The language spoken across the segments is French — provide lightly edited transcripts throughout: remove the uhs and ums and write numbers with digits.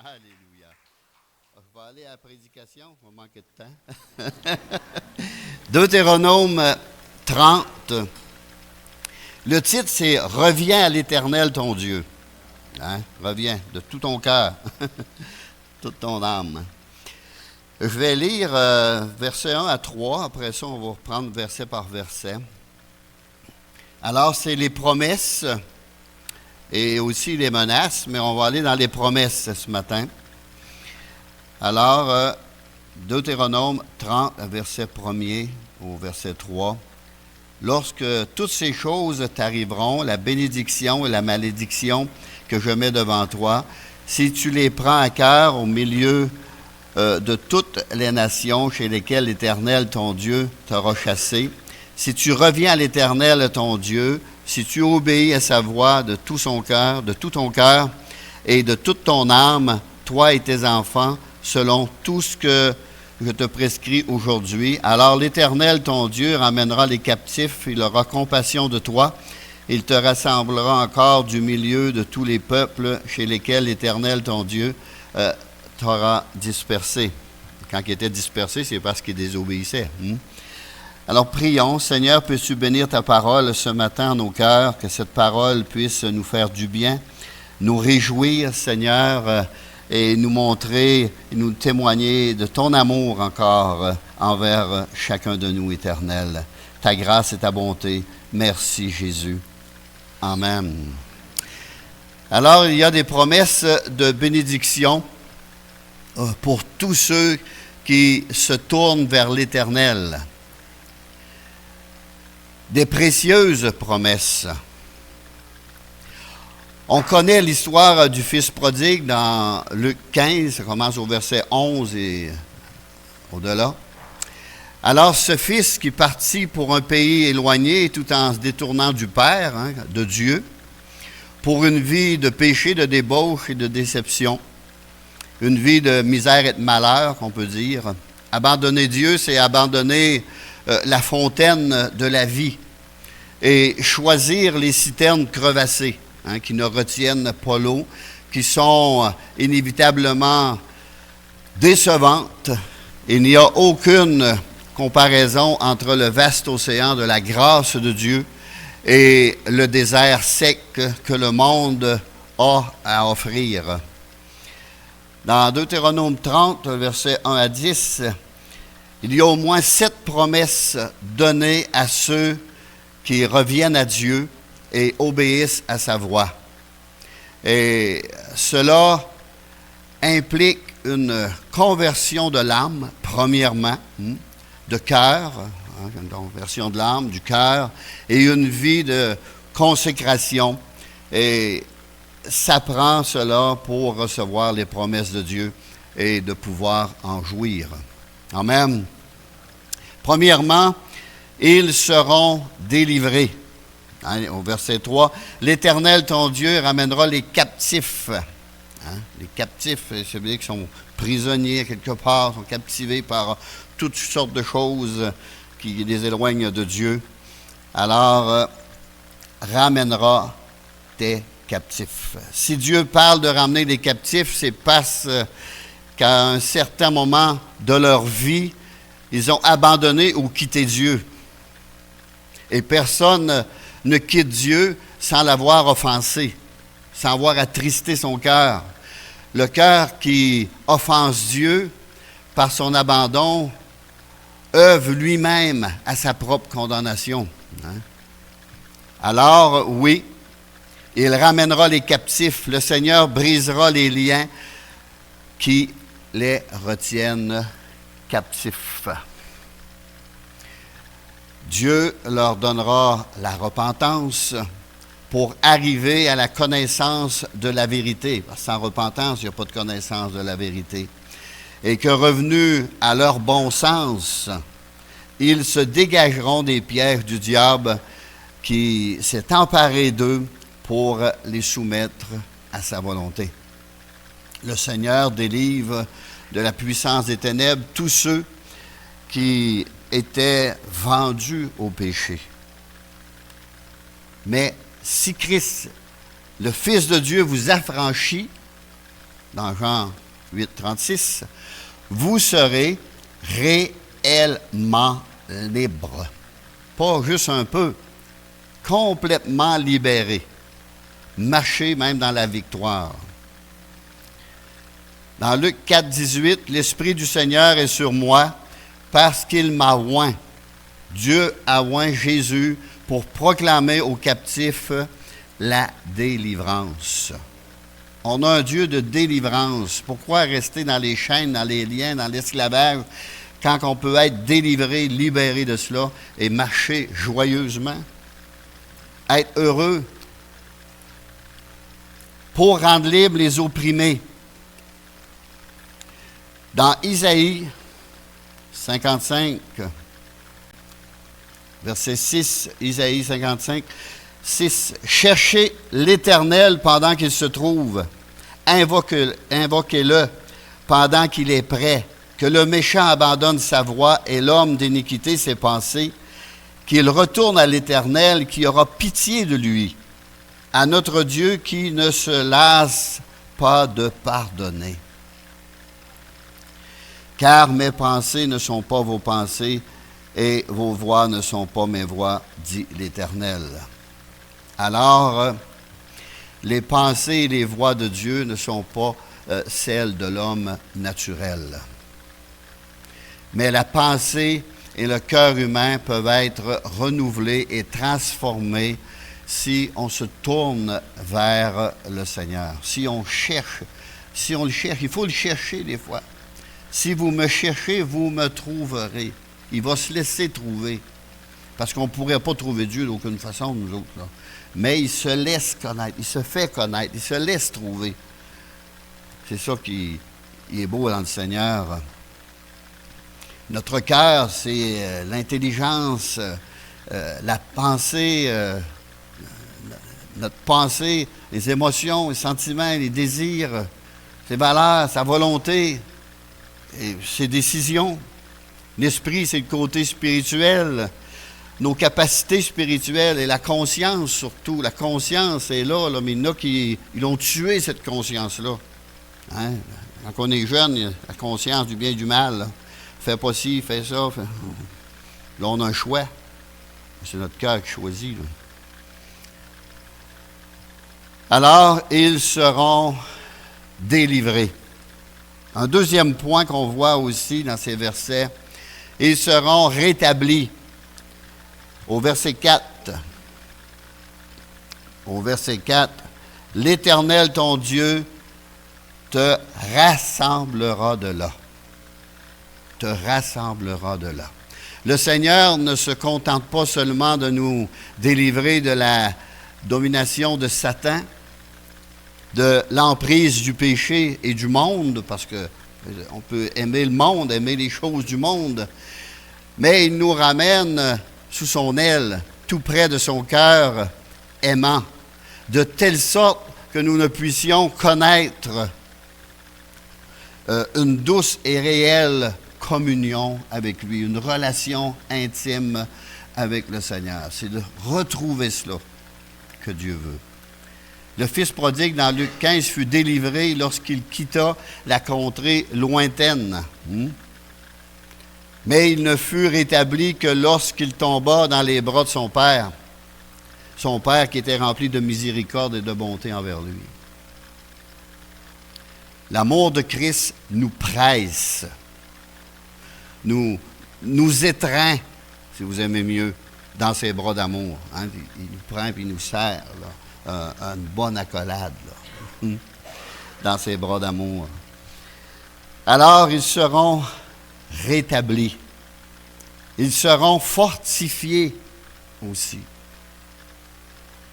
Alléluia. Je vais aller à la prédication, on va manquer de temps. Deutéronome 30. Le titre, c'est « Reviens à l'Éternel ton Dieu ». Hein? Reviens de tout ton cœur, toute ton âme. Je vais lire versets 1 à 3. Après ça, on va reprendre verset par verset. Alors, c'est les promesses et aussi les menaces, mais on va aller dans les promesses ce matin. Alors, Deutéronome 30, verset 1er au verset 3. Lorsque toutes ces choses t'arriveront, la bénédiction et la malédiction que je mets devant toi, si tu les prends à cœur au milieu de toutes les nations chez lesquelles l'Éternel, ton Dieu, t'aura chassé, si tu reviens à l'Éternel, ton Dieu, si tu obéis à sa voix de tout son cœur, de tout ton cœur et de toute ton âme, toi et tes enfants, selon tout ce que je te prescris aujourd'hui, alors l'Éternel, ton Dieu, ramènera les captifs, il aura compassion de toi, il te rassemblera encore du milieu de tous les peuples chez lesquels l'Éternel, ton Dieu, t'aura dispersé. Quand il était dispersé, c'est parce qu'il désobéissait. Alors prions, Seigneur, peux-tu bénir ta parole ce matin en nos cœurs, que cette parole puisse nous faire du bien, nous réjouir, Seigneur, et nous montrer, et nous témoigner de ton amour encore envers chacun de nous, Éternel. Ta grâce et ta bonté. Merci, Jésus. Amen. Alors, il y a des promesses de bénédiction pour tous ceux qui se tournent vers l'Éternel. Des précieuses promesses. On connaît l'histoire du fils prodigue dans Luc 15, ça commence au verset 11 et au-delà. Alors, ce fils qui partit pour un pays éloigné tout en se détournant du Père, de Dieu, pour une vie de péché, de débauche et de déception, une vie de misère et de malheur, qu'on peut dire. Abandonner Dieu, c'est abandonner la fontaine de la vie et choisir les citernes crevassées. Qui ne retiennent pas l'eau, qui sont inévitablement décevantes. Il n'y a aucune comparaison entre le vaste océan de la grâce de Dieu et le désert sec que le monde a à offrir. Dans Deutéronome 30, versets 1 à 10, il y a au moins 7 promesses données à ceux qui reviennent à Dieu et obéissent à sa voix. Et cela implique une conversion de l'âme, premièrement, de cœur, une conversion de l'âme, du cœur, et une vie de consécration. Et ça prend cela pour recevoir les promesses de Dieu et de pouvoir en jouir. Amen. Premièrement, ils seront délivrés. Au verset 3, « L'Éternel, ton Dieu, ramènera les captifs. » Les captifs, c'est ceux qui sont prisonniers quelque part, sont captivés par toutes sortes de choses qui les éloignent de Dieu. Alors, ramènera tes captifs. Si Dieu parle de ramener les captifs, c'est parce qu'à un certain moment de leur vie, ils ont abandonné ou quitté Dieu. Et personne ne quitte Dieu sans l'avoir offensé, sans avoir attristé son cœur. Le cœur qui offense Dieu par son abandon œuvre lui-même à sa propre condamnation. Alors, oui, il ramènera les captifs. Le Seigneur brisera les liens qui les retiennent captifs. Dieu leur donnera la repentance pour arriver à la connaissance de la vérité. Parce que sans repentance, il n'y a pas de connaissance de la vérité. Et que revenus à leur bon sens, ils se dégageront des pièges du diable qui s'est emparé d'eux pour les soumettre à sa volonté. Le Seigneur délivre de la puissance des ténèbres tous ceux qui étaient vendus au péché. Mais si Christ, le Fils de Dieu, vous affranchit, dans Jean 8, 36, vous serez réellement libres. Pas juste un peu, complètement libérés. Marcher même dans la victoire. Dans Luc 4, 18, « L'Esprit du Seigneur est sur moi parce qu'il m'a oint. » Dieu a oint Jésus pour proclamer aux captifs la délivrance. On a un Dieu de délivrance. Pourquoi rester dans les chaînes, dans les liens, dans l'esclavage, quand on peut être délivré, libéré de cela et marcher joyeusement? Être heureux pour rendre libres les opprimés. Dans Isaïe 55, verset 6, Isaïe 55, 6, « Cherchez l'Éternel pendant qu'il se trouve, invoquez-le pendant qu'il est prêt, que le méchant abandonne sa voie et l'homme d'iniquité ses pensées, qu'il retourne à l'Éternel qui aura pitié de lui, à notre Dieu qui ne se lasse pas de pardonner. Car mes pensées ne sont pas vos pensées, et vos voix ne sont pas mes voix, dit l'Éternel. » Alors, les pensées et les voix de Dieu ne sont pas celles de l'homme naturel. Mais la pensée et le cœur humain peuvent être renouvelés et transformés si on se tourne vers le Seigneur. Si on le cherche, il faut le chercher des fois. Si vous me cherchez, vous me trouverez. Il va se laisser trouver. Parce qu'on ne pourrait pas trouver Dieu d'aucune façon, nous autres. Là. Mais il se laisse connaître, il se fait connaître, il se laisse trouver. C'est ça qui est beau dans le Seigneur. Notre cœur, c'est l'intelligence, la pensée, notre pensée, les émotions, les sentiments, les désirs, ses valeurs, sa volonté, et ses décisions. L'esprit, c'est le côté spirituel, nos capacités spirituelles et la conscience surtout. La conscience est là, mais il y en a qui ils ont tué cette conscience-là. Hein? Quand on est jeune, il y a la conscience du bien et du mal. Là. Fais pas ci, fais ça. Là, on a un choix. C'est notre cœur qui choisit. Là. Alors, ils seront délivrés. Un deuxième point qu'on voit aussi dans ces versets, ils seront rétablis. Au verset 4, l'Éternel ton Dieu te rassemblera de là. Te rassemblera de là. Le Seigneur ne se contente pas seulement de nous délivrer de la domination de Satan, de l'emprise du péché et du monde, parce qu'on peut aimer le monde, aimer les choses du monde, mais il nous ramène sous son aile, tout près de son cœur aimant, de telle sorte que nous ne puissions connaître une douce et réelle communion avec lui, une relation intime avec le Seigneur. C'est de retrouver cela que Dieu veut. Le fils prodigue, dans Luc 15, fut délivré lorsqu'il quitta la contrée lointaine. Mais il ne fut rétabli que lorsqu'il tomba dans les bras de son père qui était rempli de miséricorde et de bonté envers lui. L'amour de Christ nous presse, nous étreint, si vous aimez mieux, dans ses bras d'amour. Hein? Il nous prend et il nous serre, là. Une bonne accolade là, dans ses bras d'amour. Alors, ils seront rétablis. Ils seront fortifiés aussi.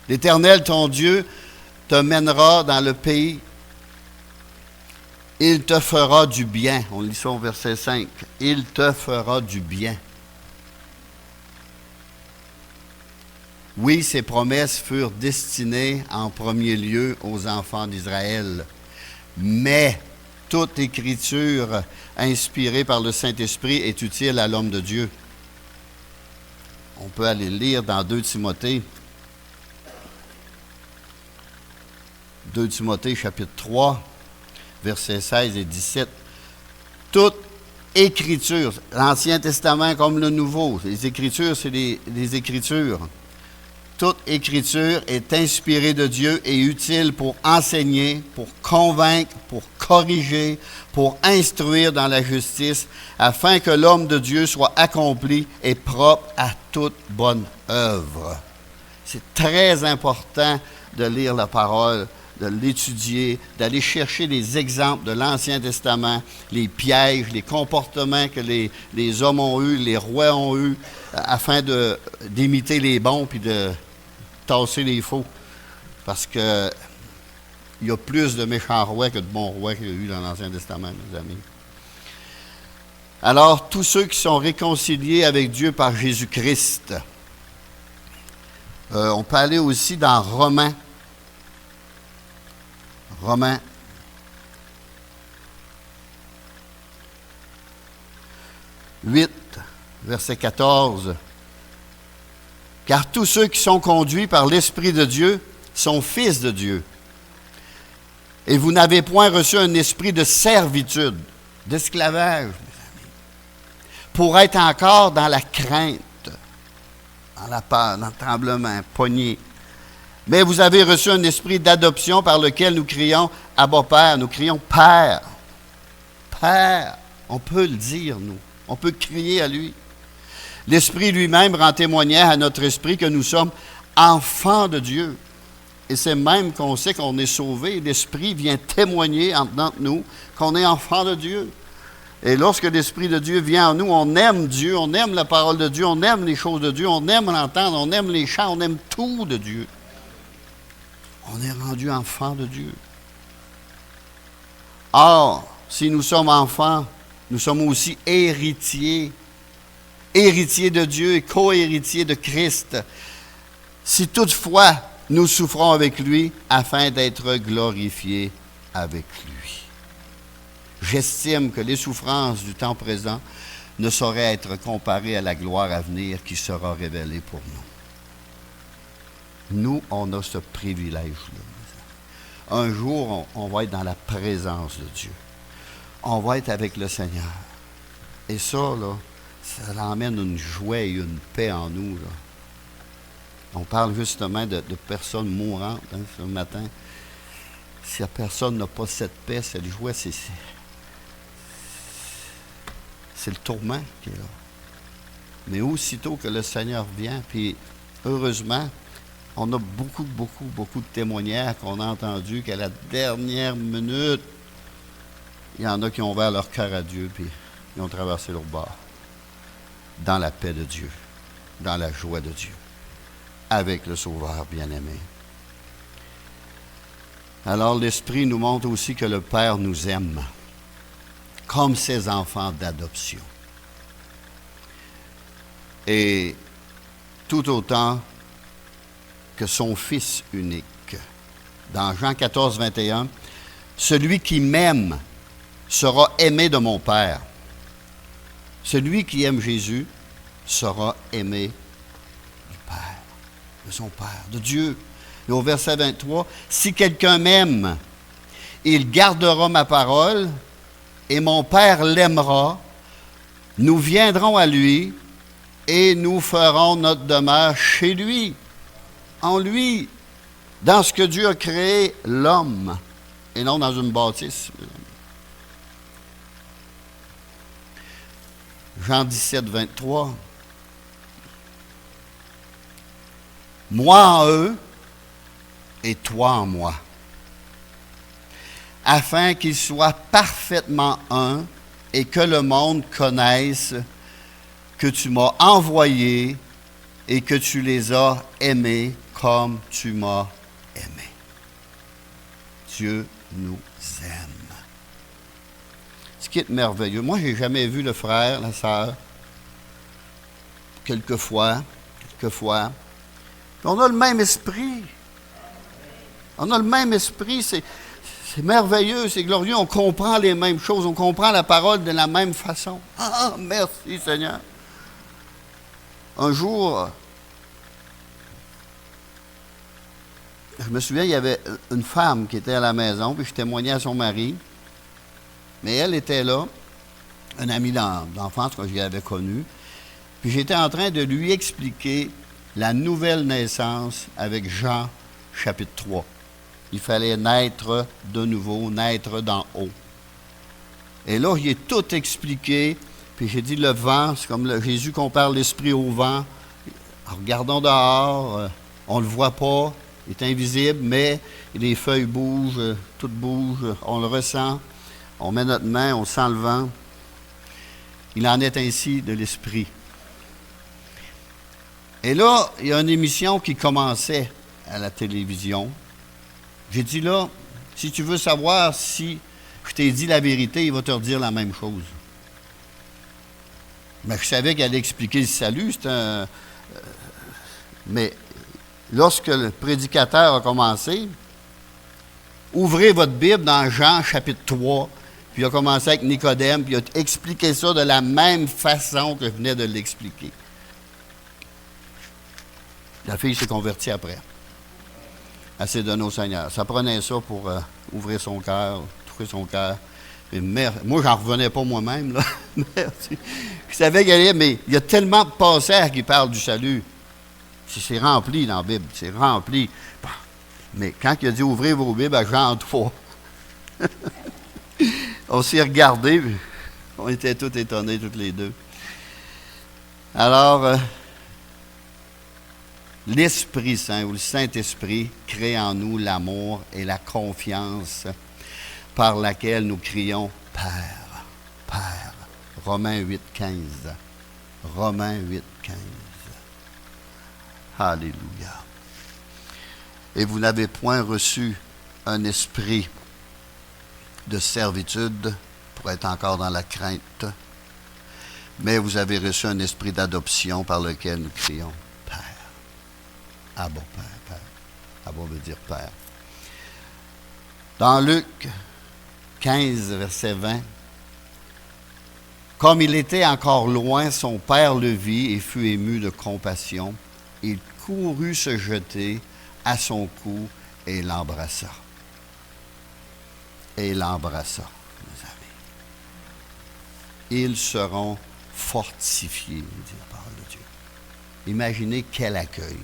L'Éternel, ton Dieu, te mènera dans le pays. Il te fera du bien. On lit ça au verset 5. Il te fera du bien. Oui, ces promesses furent destinées en premier lieu aux enfants d'Israël. Mais toute écriture inspirée par le Saint-Esprit est utile à l'homme de Dieu. On peut aller lire dans 2 Timothée. 2 Timothée, chapitre 3, versets 16 et 17. Toute Écriture, l'Ancien Testament comme le Nouveau, les Écritures, c'est des Écritures. Toute Écriture est inspirée de Dieu et utile pour enseigner, pour convaincre, pour corriger, pour instruire dans la justice, afin que l'homme de Dieu soit accompli et propre à toute bonne œuvre. C'est très important de lire la parole, de l'étudier, d'aller chercher des exemples de l'Ancien Testament, les pièges, les comportements que les hommes ont eus, les rois ont eus, afin d'imiter les bons puis de tasser les faux. Parce que il y a plus de méchants rois que de bons rois qu'il y a eu dans l'Ancien Testament, mes amis. Alors, tous ceux qui sont réconciliés avec Dieu par Jésus-Christ, on peut aller aussi dans Romains 8, verset 14. Car tous ceux qui sont conduits par l'Esprit de Dieu sont fils de Dieu. Et vous n'avez point reçu un esprit de servitude, d'esclavage, mes amis, pour être encore dans la crainte, dans la peur, dans le tremblement, pogné. Mais vous avez reçu un esprit d'adoption par lequel nous crions « Abba Père », nous crions « Père ». Père, on peut le dire, nous. On peut crier à lui. L'Esprit lui-même rend témoignage à notre esprit que nous sommes enfants de Dieu. Et c'est même qu'on sait qu'on est sauvé. L'Esprit vient témoigner entre nous qu'on est enfants de Dieu. Et lorsque l'Esprit de Dieu vient en nous, on aime Dieu, on aime la parole de Dieu, on aime les choses de Dieu, on aime l'entendre, on aime les chants, on aime tout de Dieu. On est rendu enfants de Dieu. Or, si nous sommes enfants, nous sommes aussi héritiers. Héritiers de Dieu et co-héritiers de Christ. Si toutefois nous souffrons avec lui, afin d'être glorifiés avec lui. J'estime que les souffrances du temps présent ne sauraient être comparées à la gloire à venir qui sera révélée pour nous. Nous, on a ce privilège-là. Un jour, on va être dans la présence de Dieu. On va être avec le Seigneur. Et ça, là, ça emmène une joie et une paix en nous, là. On parle justement de personnes mourantes, hein, ce matin. Si la personne n'a pas cette paix, cette joie, c'est le tourment qui est là. Mais aussitôt que le Seigneur vient, puis heureusement, on a beaucoup de témoignages qu'on a entendus qu'à la dernière minute, il y en a qui ont ouvert leur cœur à Dieu, puis ils ont traversé leur bord. Dans la paix de Dieu, dans la joie de Dieu, avec le Sauveur bien-aimé. Alors l'Esprit nous montre aussi que le Père nous aime, comme ses enfants d'adoption. Et tout autant que son Fils unique. Dans Jean 14, 21, « Celui qui m'aime sera aimé de mon Père. Celui qui aime Jésus sera aimé du Père, de son Père, de Dieu. » Et au verset 23, « Si quelqu'un m'aime, il gardera ma parole, et mon Père l'aimera. Nous viendrons à lui, et nous ferons notre demeure chez lui. » En lui, dans ce que Dieu a créé, l'homme, et non dans une bâtisse. Jean 17, 23. « Moi en eux, et toi en moi, afin qu'ils soient parfaitement un, et que le monde connaisse que tu m'as envoyé, et que tu les as aimés comme tu m'as aimé. » Dieu nous aime. Ce qui est merveilleux. Moi, je n'ai jamais vu le frère, la sœur, quelquefois. Puis on a le même esprit. On a le même esprit. C'est merveilleux, c'est glorieux. On comprend les mêmes choses. On comprend la parole de la même façon. Ah, merci Seigneur. Un jour, je me souviens, il y avait une femme qui était à la maison, puis je témoignais à son mari. Mais elle était là, un ami d'enfance que je l'avais connu. Puis j'étais en train de lui expliquer la nouvelle naissance avec Jean, chapitre 3. Il fallait naître de nouveau, naître d'en haut. Et là, il est tout expliqué. Puis j'ai dit, le vent, c'est comme Jésus compare l'esprit au vent. Regardons dehors, on ne le voit pas, il est invisible, mais les feuilles bougent, tout bouge, on le ressent. On met notre main, on sent le vent. Il en est ainsi de l'esprit. Et là, il y a une émission qui commençait à la télévision. J'ai dit là, si tu veux savoir si je t'ai dit la vérité, il va te redire la même chose. Mais je savais qu'elle allait expliquer le salut. Mais lorsque le prédicateur a commencé, ouvrez votre Bible dans Jean chapitre 3, puis il a commencé avec Nicodème, puis il a expliqué ça de la même façon que je venais de l'expliquer. La fille s'est convertie après. Elle s'est donnée au Seigneur. Ça prenait ça pour ouvrir son cœur, trouver son cœur. Moi, j'en revenais pas moi-même, là. Je savais qu'elle allait, mais il y a tellement de passages qui parlent du salut. C'est rempli dans la Bible, c'est rempli. Mais quand il a dit ouvrez vos Bibles à Jean 3, on s'est regardés, on était tous étonnés, tous les deux. Alors, l'Esprit Saint ou le Saint-Esprit crée en nous l'amour et la confiance par laquelle nous crions Père, Père. Romains 8, 15. Romains 8, 15. Alléluia. Et vous n'avez point reçu un esprit de servitude pour être encore dans la crainte, mais vous avez reçu un esprit d'adoption par lequel nous crions Père. Ah bon, Père, Père. Ah bon veut dire Père. Dans Luc 15, verset 20, comme il était encore loin, son père le vit et fut ému de compassion. Il courut se jeter à son cou et l'embrassa. Et l'embrassa, mes amis. Ils seront fortifiés, dit la parole de Dieu. Imaginez quel accueil.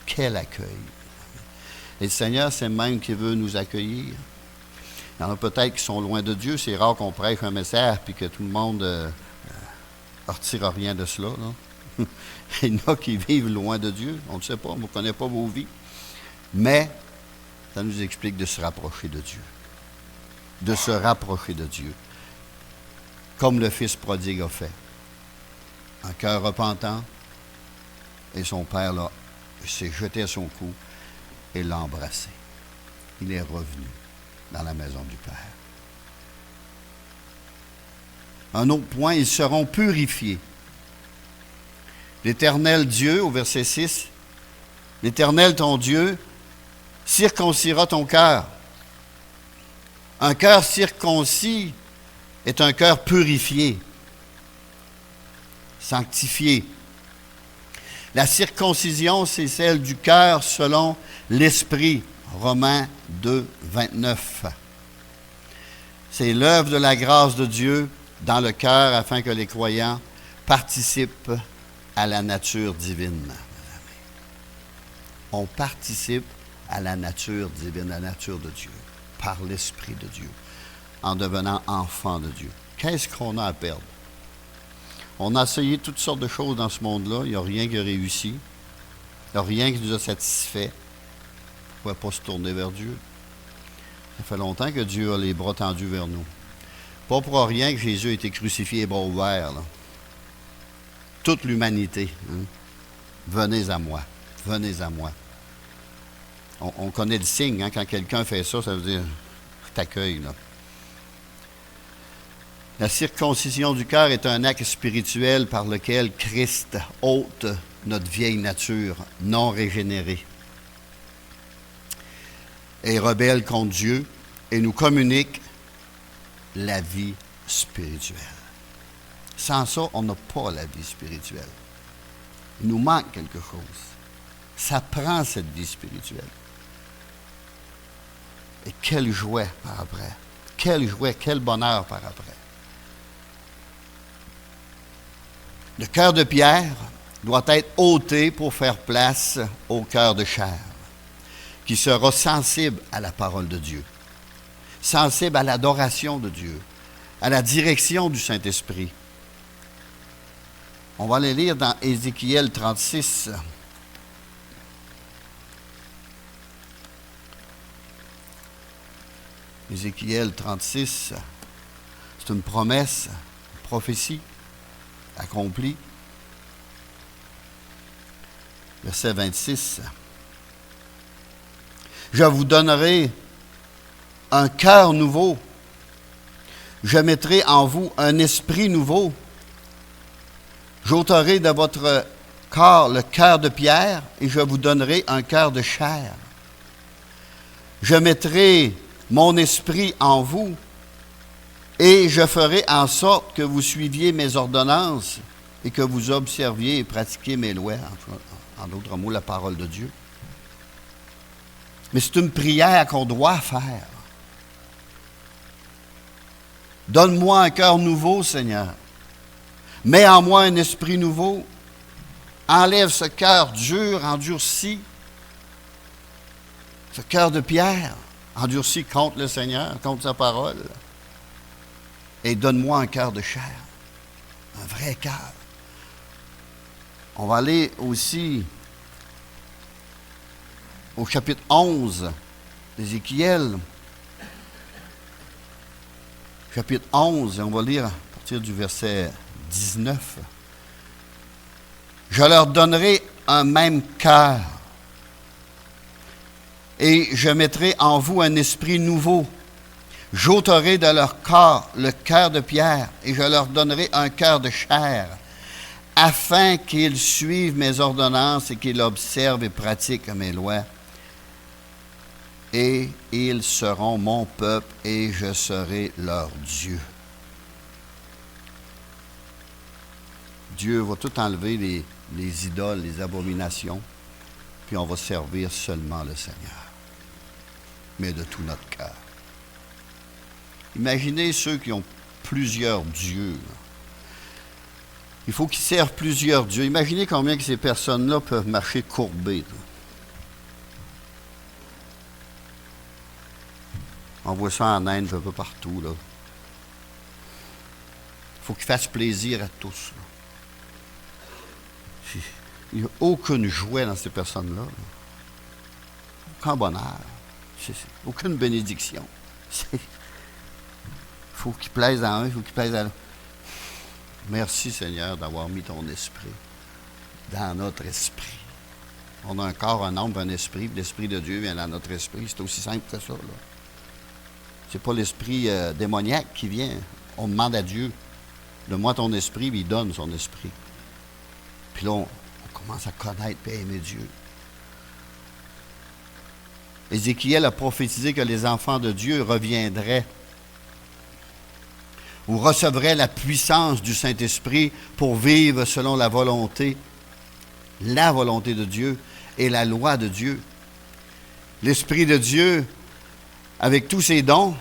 Quel accueil. Et le Seigneur, c'est le même qui veut nous accueillir. Il y en a peut-être qui sont loin de Dieu. C'est rare qu'on prêche un message puis que tout le monde ne retire rien de cela. Là. Il y en a qui vivent loin de Dieu. On ne sait pas, on ne connaît pas vos vies. Mais ça nous explique de se rapprocher de Dieu. De se rapprocher de Dieu. Comme le fils prodigue a fait. Un cœur repentant. Et son père là, s'est jeté à son cou et l'a embrassé. Il est revenu dans la maison du Père. Un autre point, ils seront purifiés. L'Éternel Dieu, au verset 6, l'Éternel ton Dieu circoncira ton cœur. Un cœur circoncis est un cœur purifié, sanctifié. La circoncision, c'est celle du cœur selon l'Esprit. Romains 2, 29. C'est l'œuvre de la grâce de Dieu dans le cœur afin que les croyants participent à la nature divine. On participe à la nature divine, la nature de Dieu, par l'Esprit de Dieu, en devenant enfant de Dieu. Qu'est-ce qu'on a à perdre? On a essayé toutes sortes de choses dans ce monde-là. Il n'y a rien qui a réussi. Il n'y a rien qui nous a satisfait. On ne pouvait pas se tourner vers Dieu. Ça fait longtemps que Dieu a les bras tendus vers nous. Pas pour rien que Jésus a été crucifié et bras ouverts. Là. Toute l'humanité. Hein? Venez à moi. Venez à moi. On connaît le signe. Hein? Quand quelqu'un fait ça, ça veut dire je t'accueille. Là. La circoncision du cœur est un acte spirituel par lequel Christ ôte notre vieille nature non régénérée et rebelle contre Dieu et nous communique la vie spirituelle. Sans ça, on n'a pas la vie spirituelle. Il nous manque quelque chose. Ça prend cette vie spirituelle. Et quelle joie par après. quelle joie, quel bonheur par après. Le cœur de pierre doit être ôté pour faire place au cœur de chair, qui sera sensible à la parole de Dieu, sensible à l'adoration de Dieu, à la direction du Saint-Esprit. On va aller lire dans Ézéchiel 36. Ézéchiel 36, c'est une promesse, une prophétie accomplie. Verset 26. Je vous donnerai un cœur nouveau. Je mettrai en vous un esprit nouveau. J'ôterai de votre corps le cœur de pierre et je vous donnerai un cœur de chair. Je mettrai mon esprit en vous et je ferai en sorte que vous suiviez mes ordonnances et que vous observiez et pratiquiez mes lois. En d'autres mots, la parole de Dieu. Mais c'est une prière qu'on doit faire. Donne-moi un cœur nouveau, Seigneur. Mets en moi un esprit nouveau. Enlève ce cœur dur, endurci. Ce cœur de pierre, endurci contre le Seigneur, contre sa parole. Et donne-moi un cœur de chair. Un vrai cœur. On va aller aussi au chapitre 11 d'Ézéchiel. Chapitre 11, et on va lire à partir du verset 19. Je leur donnerai un même cœur, et je mettrai en vous un esprit nouveau. J'ôterai de leur corps le cœur de pierre, et je leur donnerai un cœur de chair, afin qu'ils suivent mes ordonnances et qu'ils observent et pratiquent mes lois. Et ils seront mon peuple, et je serai leur Dieu. Dieu va tout enlever les idoles, les abominations, puis on va servir seulement le Seigneur, mais de tout notre cœur. Imaginez ceux qui ont plusieurs dieux. Il faut qu'ils servent plusieurs dieux. Imaginez combien que ces personnes-là peuvent marcher courbées. On voit ça en Inde, un peu partout. Là. Il faut qu'ils fassent plaisir à tous. Là. Il n'y a aucune joie dans ces personnes-là. Là. Aucun bonheur. Aucune bénédiction. Il faut qu'ils plaisent à un, il faut qu'ils plaisent à l'autre. Merci Seigneur d'avoir mis ton esprit dans notre esprit. On a un corps, un âme, un esprit, puis l'esprit de Dieu vient dans notre esprit. C'est aussi simple que ça. Là. C'est pas l'esprit démoniaque qui vient. On demande à Dieu, donne-moi ton esprit, puis il donne son esprit. Puis là, on commence à connaître et aimer Dieu. Ézéchiel a prophétisé que les enfants de Dieu reviendraient ou recevraient la puissance du Saint-Esprit pour vivre selon la volonté de Dieu et la loi de Dieu. L'Esprit de Dieu, avec tous ses dons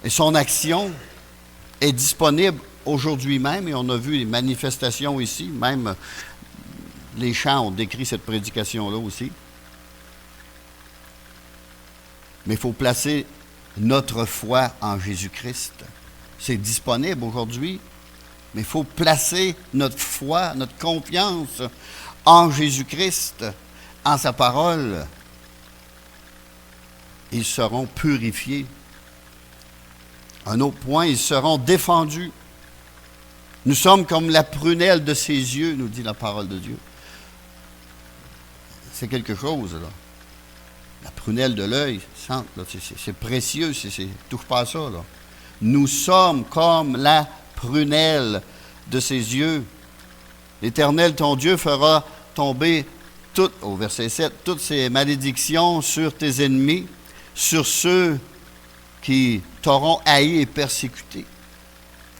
et son action, est disponible aujourd'hui même, et on a vu les manifestations ici, même les chants ont décrit cette prédication-là aussi. Mais il faut placer notre foi en Jésus-Christ. C'est disponible aujourd'hui, mais il faut placer notre foi, notre confiance en Jésus-Christ, en sa parole. Ils seront purifiés. Un autre point, ils seront défendus. Nous sommes comme la prunelle de ses yeux, nous dit la parole de Dieu. C'est quelque chose, là. La prunelle de l'œil, c'est précieux, touche pas à ça, là. Nous sommes comme la prunelle de ses yeux. L'Éternel, ton Dieu, fera tomber, au verset 7, toutes ces malédictions sur tes ennemis, sur ceux qui t'auront haï et persécuté,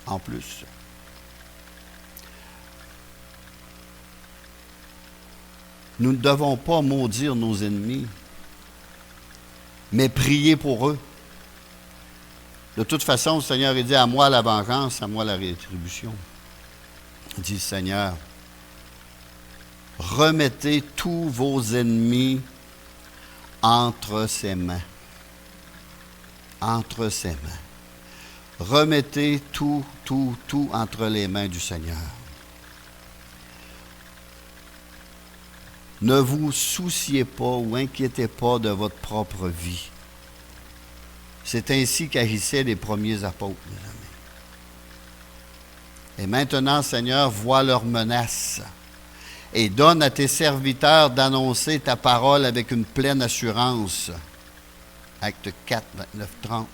en plus. Nous ne devons pas maudire nos ennemis, mais prier pour eux. De toute façon, le Seigneur il dit, à moi la vengeance, à moi la rétribution. Il dit, Seigneur, remettez tous vos ennemis entre ses mains. Entre ses mains. Remettez tout entre les mains du Seigneur. Ne vous souciez pas ou inquiétez pas de votre propre vie. C'est ainsi qu'agissaient les premiers apôtres, mes amis. Et maintenant, Seigneur, vois leurs menaces et donne à tes serviteurs d'annoncer ta parole avec une pleine assurance. Acte 4, 29, 30.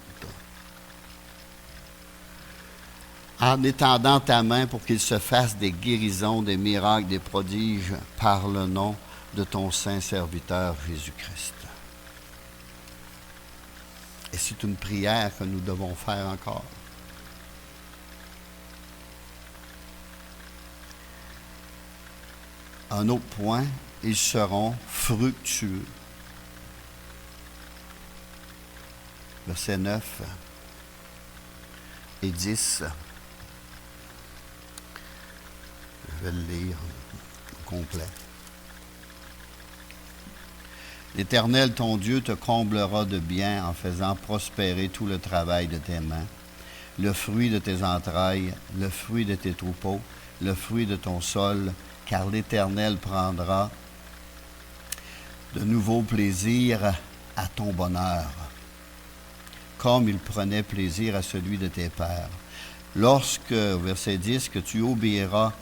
En étendant ta main pour qu'il se fasse des guérisons, des miracles, des prodiges par le nom de ton saint serviteur Jésus-Christ. Et c'est une prière que nous devons faire encore. Un autre point, ils seront fructueux. Versets 9 et 10. Je vais le lire au complet. L'Éternel, ton Dieu, te comblera de bien en faisant prospérer tout le travail de tes mains, le fruit de tes entrailles, le fruit de tes troupeaux, le fruit de ton sol, car l'Éternel prendra de nouveaux plaisirs à ton bonheur, comme il prenait plaisir à celui de tes pères. Lorsque, verset 10, que tu obéiras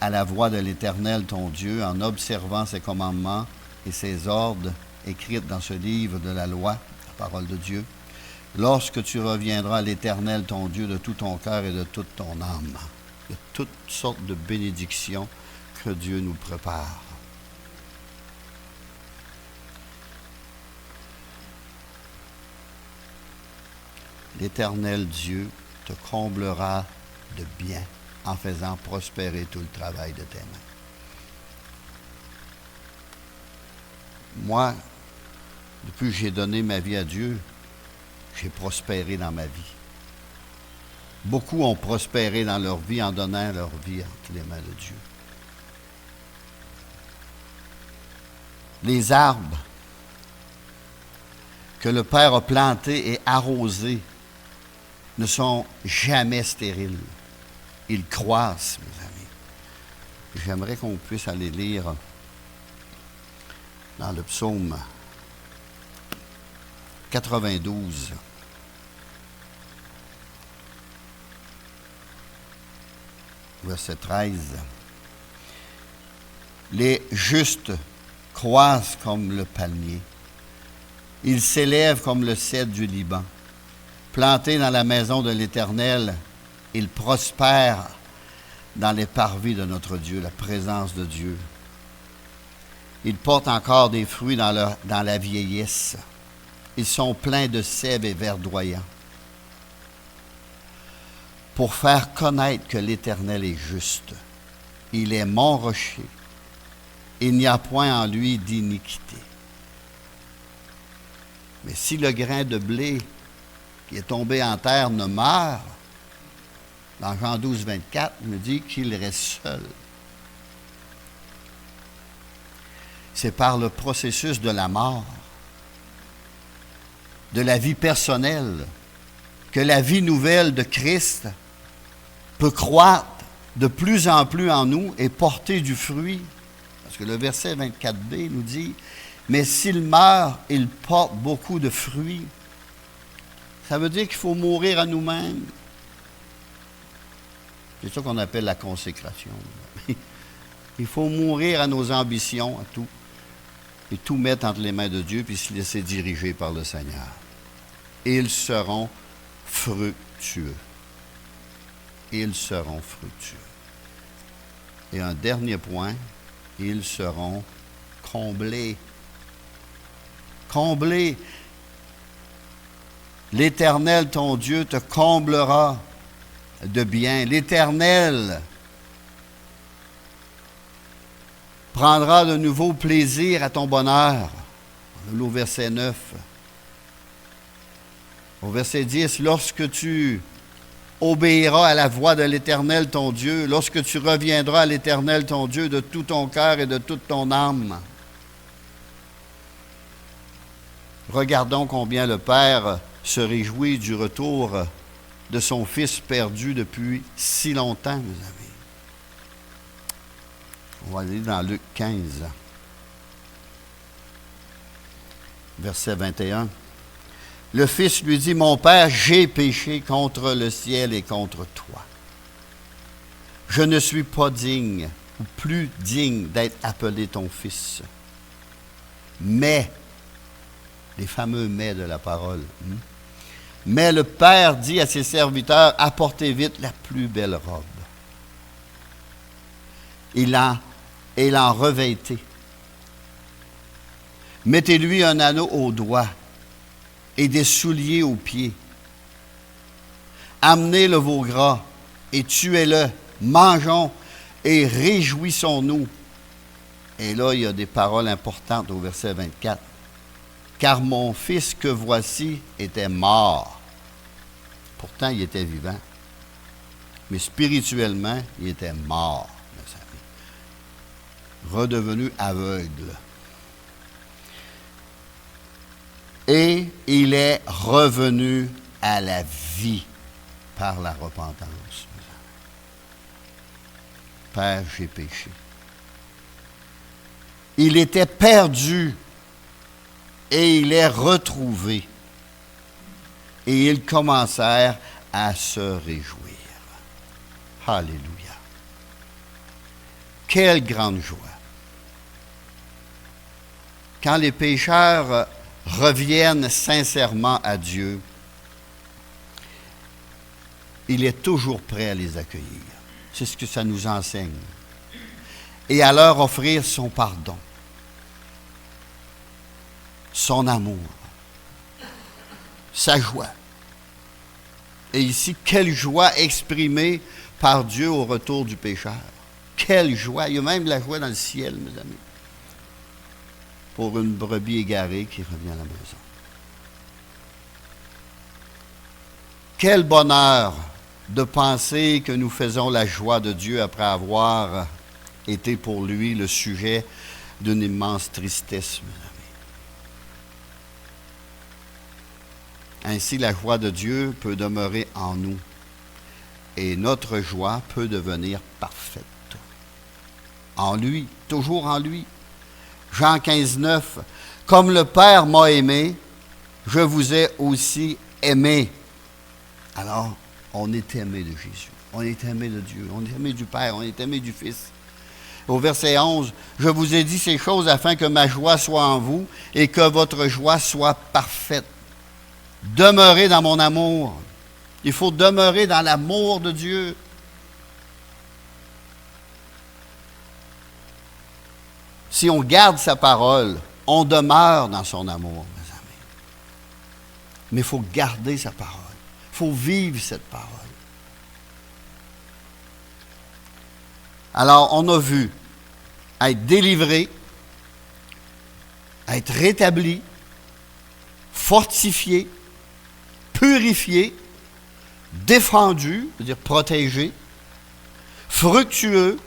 à la voix de l'Éternel, ton Dieu, en observant ses commandements et ses ordres écrits dans ce livre de la loi, la parole de Dieu, lorsque tu reviendras à l'Éternel, ton Dieu, de tout ton cœur et de toute ton âme. Il y a toutes sortes de bénédictions que Dieu nous prépare. L'Éternel Dieu te comblera de bien en faisant prospérer tout le travail de tes mains. Moi, depuis que j'ai donné ma vie à Dieu, j'ai prospéré dans ma vie. Beaucoup ont prospéré dans leur vie en donnant leur vie entre les mains de Dieu. Les arbres que le Père a plantés et arrosés ne sont jamais stériles. Ils croissent, mes amis. J'aimerais qu'on puisse aller lire dans le psaume 92. Verset 13. Les justes croissent comme le palmier. Ils s'élèvent comme le cèdre du Liban. Plantés dans la maison de l'Éternel, ils prospèrent dans les parvis de notre Dieu, la présence de Dieu. Ils portent encore des fruits dans la vieillesse. Ils sont pleins de sève et verdoyants. Pour faire connaître que l'Éternel est juste. Il est mon rocher. Il n'y a point en lui d'iniquité. Mais si le grain de blé qui est tombé en terre ne meurt, dans Jean 12, 24, il me dit qu'il reste seul. C'est par le processus de la mort, de la vie personnelle, que la vie nouvelle de Christ peut croître de plus en plus en nous et porter du fruit. Parce que le verset 24b nous dit, « Mais s'il meurt, il porte beaucoup de fruits. » Ça veut dire qu'il faut mourir à nous-mêmes. C'est ça qu'on appelle la consécration. Il faut mourir à nos ambitions, à tout, et tout mettre entre les mains de Dieu, puis se laisser diriger par le Seigneur. Et ils seront fructueux. Ils seront fructueux. Et un dernier point, ils seront comblés. Comblés. L'Éternel, ton Dieu, te comblera de bien. L'Éternel prendra de nouveau plaisir à ton bonheur. Au verset 9. Au verset 10, « Lorsque tu obéiras à la voix de l'Éternel ton Dieu, lorsque tu reviendras à l'Éternel ton Dieu de tout ton cœur et de toute ton âme. » Regardons combien le Père se réjouit du retour de son Fils perdu depuis si longtemps, mes amis. On va aller dans Luc 15, verset 21. Le Fils lui dit, « Mon Père, j'ai péché contre le ciel et contre toi. Je ne suis pas digne, ou plus digne d'être appelé ton Fils. Mais, les fameux « mais » de la parole, mais le Père dit à ses serviteurs, apportez vite la plus belle robe. Et l'en revêtez. Mettez-lui un anneau au doigt et des souliers aux pieds. Amenez le veau gras et tuez-le. Mangeons et réjouissons-nous. Et là, il y a des paroles importantes au verset 24. Car mon fils que voici était mort. Pourtant, il était vivant. Mais spirituellement, il était mort, mes amis. Redevenu aveugle. Et il est revenu à la vie par la repentance. Père, j'ai péché. Il était perdu et il est retrouvé. Et ils commencèrent à se réjouir. Alléluia. Quelle grande joie. Quand les pécheurs reviennent sincèrement à Dieu, il est toujours prêt à les accueillir. C'est ce que ça nous enseigne. Et à leur offrir son pardon, son amour, sa joie. Et ici, quelle joie exprimée par Dieu au retour du pécheur. Quelle joie! Il y a même de la joie dans le ciel, mes amis, pour une brebis égarée qui revient à la maison. Quel bonheur de penser que nous faisons la joie de Dieu après avoir été pour lui le sujet d'une immense tristesse, mes amis. Ainsi, la joie de Dieu peut demeurer en nous et notre joie peut devenir parfaite. En lui, toujours en lui. Jean 15, 9, « Comme le Père m'a aimé, je vous ai aussi aimé. » Alors, on est aimé de Jésus, on est aimé de Dieu, on est aimé du Père, on est aimé du Fils. Au verset 11, « Je vous ai dit ces choses afin que ma joie soit en vous et que votre joie soit parfaite. Demeurez dans mon amour. » Il faut demeurer dans l'amour de Dieu. Si on garde sa parole, on demeure dans son amour, mes amis. Mais il faut garder sa parole. Il faut vivre cette parole. Alors, on a vu être délivré, être rétabli, fortifié, purifié, défendu, c'est-à-dire protégé, fructueux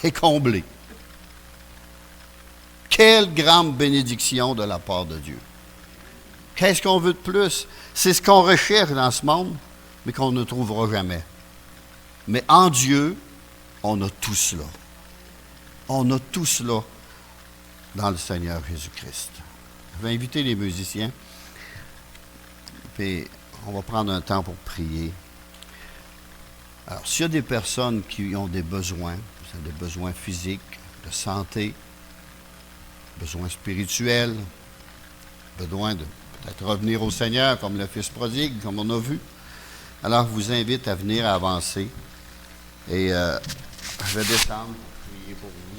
et comblé. Quelle grande bénédiction de la part de Dieu. Qu'est-ce qu'on veut de plus? C'est ce qu'on recherche dans ce monde, mais qu'on ne trouvera jamais. Mais en Dieu, on a tout cela. On a tout cela dans le Seigneur Jésus-Christ. Je vais inviter les musiciens, puis on va prendre un temps pour prier. Alors, s'il y a des personnes qui ont des besoins physiques, de santé, besoins spirituels, besoin de peut-être revenir au Seigneur comme le Fils prodigue, comme on a vu, alors je vous invite à venir avancer et je vais descendre pour prier pour vous.